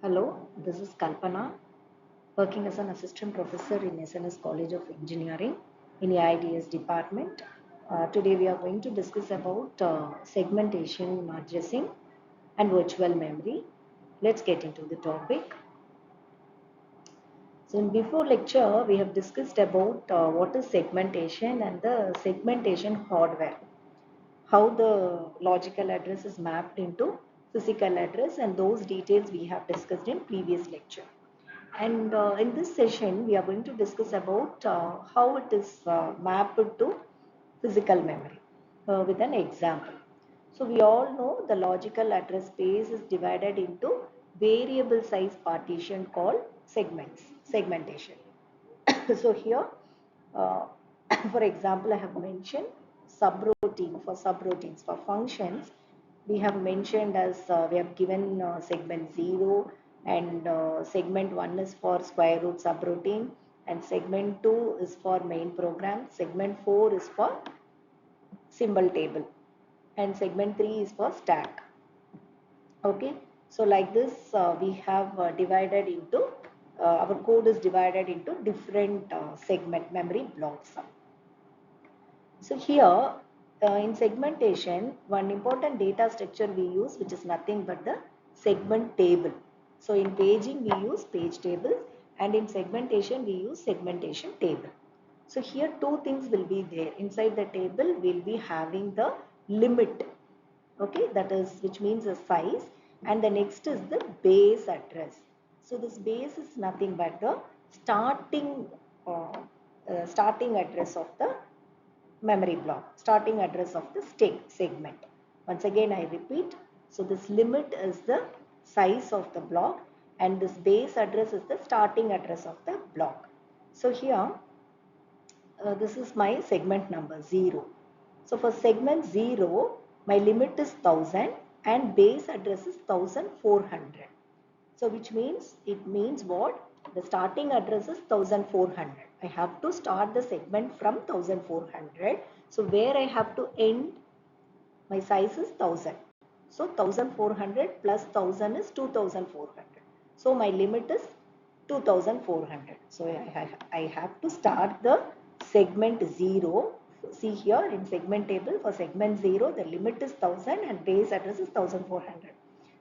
Hello, this is Kalpana, working as an assistant professor in SNS College of Engineering in the IDS department. Today we are going to discuss about segmentation, addressing and virtual memory. Let's get into the topic. So in before lecture, we have discussed about what is segmentation and the segmentation hardware, how the logical address is mapped into physical address, and those details we have discussed in previous lecture. And in this session, we are going to discuss about how it is mapped to physical memory with an example. So we all know the logical address space is divided into variable size partition called segmentation. So here, uh, for example, I have mentioned subroutine. For subroutines, for functions, we have mentioned as we have given segment 0, and segment 1 is for square root subroutine, and segment 2 is for main program, segment 4 is for symbol table, and segment 3 is for stack. Okay, so like this we have divided into our code is divided into different segment memory blocks. So here in segmentation, one important data structure we use, which is nothing but the segment table. So in paging we use page tables, and in segmentation we use segmentation table. So here two things will be there. Inside the table we'll be having the limit, okay, that is, which means the size, and the next is the base address. So this base is nothing but the starting address of the memory block, starting address of the segment. Once again I repeat, so this limit is the size of the block, and this base address is the starting address of the block. So here this is my segment number 0. So for segment 0, my limit is 1000 and base address is 1400. So which means, it means what? The starting address is 1400. I have to start the segment from 1400. So where I have to end, my size is 1000. So 1400 plus 1000 is 2400. So my limit is 2400. So I have to start the segment 0. See here in segment table, for segment 0, the limit is 1000 and base address is 1400.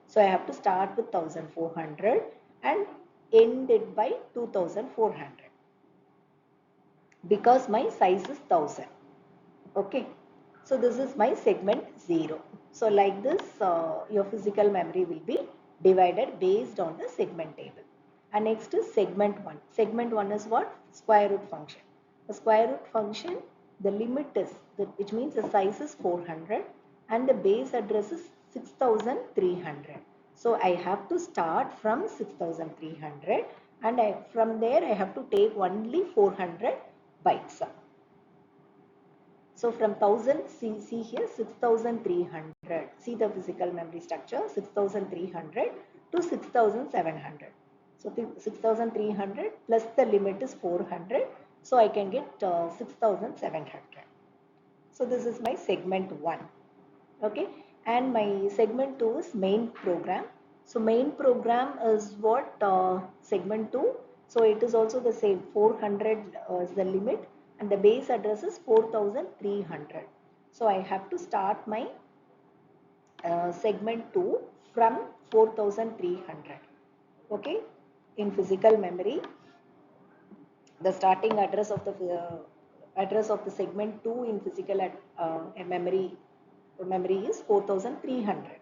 So I have to start with 1400 and end it by 2400 because my size is 1000. Okay. So this is my segment 0. So like this, your physical memory will be divided based on the segment table. And next is segment 1. Segment 1 is what? Square root function. The square root function, the limit is, which means the size is 400 and the base address is 6300. So I have to start from 6300, and from there I have to take only 400 bytes. So from 1000, see here 6300. See the physical memory structure, 6300 to 6700. So 6300 plus the limit is 400. So I can get 6700. So this is my segment 1. Okay. And my segment 2 is main program. So main program is what? Segment 2. So it is also the same, 400 is the limit and the base address is 4300. So I have to start my segment 2 from 4300. Okay. In physical memory, the starting address of the segment 2 in physical memory is 4300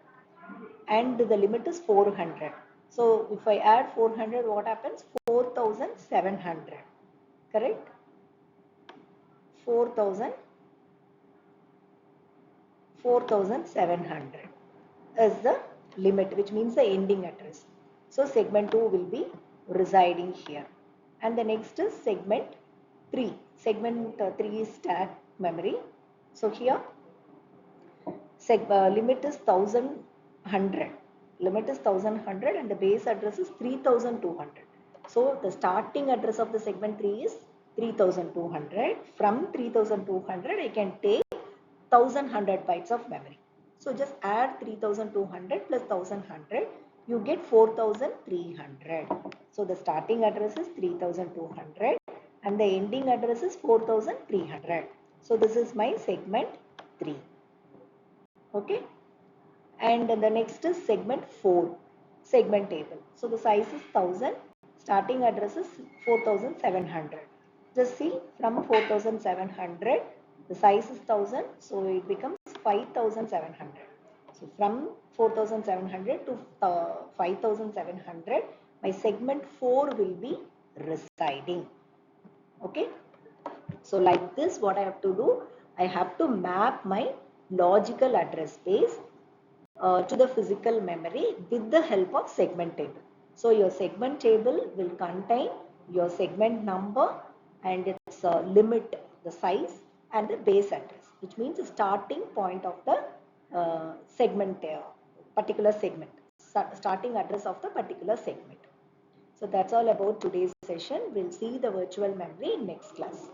and the limit is 400. So if I add 400, what happens? 4700. Correct? 4700 is the limit, which means the ending address. So segment 2 will be residing here. And the next is segment 3. Segment 3 is stack memory. So here limit is 1100. Limit is 1100 and the base address is 3200. So the starting address of the segment 3 is 3200. From 3200 I can take 1100 bytes of memory. So just add 3200 plus 1100. you get 4300. So the starting address is 3200 and the ending address is 4300. So this is my segment 3. Okay. And the next is segment 4, segment table. So the size is 1000, starting address is 4700. Just see, from 4700, the size is 1000, so it becomes 5700. So from 4700 to 5700, my segment 4 will be residing. Okay. So like this, what I have to do, I have to map my logical address space to the physical memory with the help of segment table. So your segment table will contain your segment number and its limit, the size and the base address, which means the starting point of the segment, particular segment, starting address of the particular segment. So that's all about today's session. We'll see the virtual memory in next class.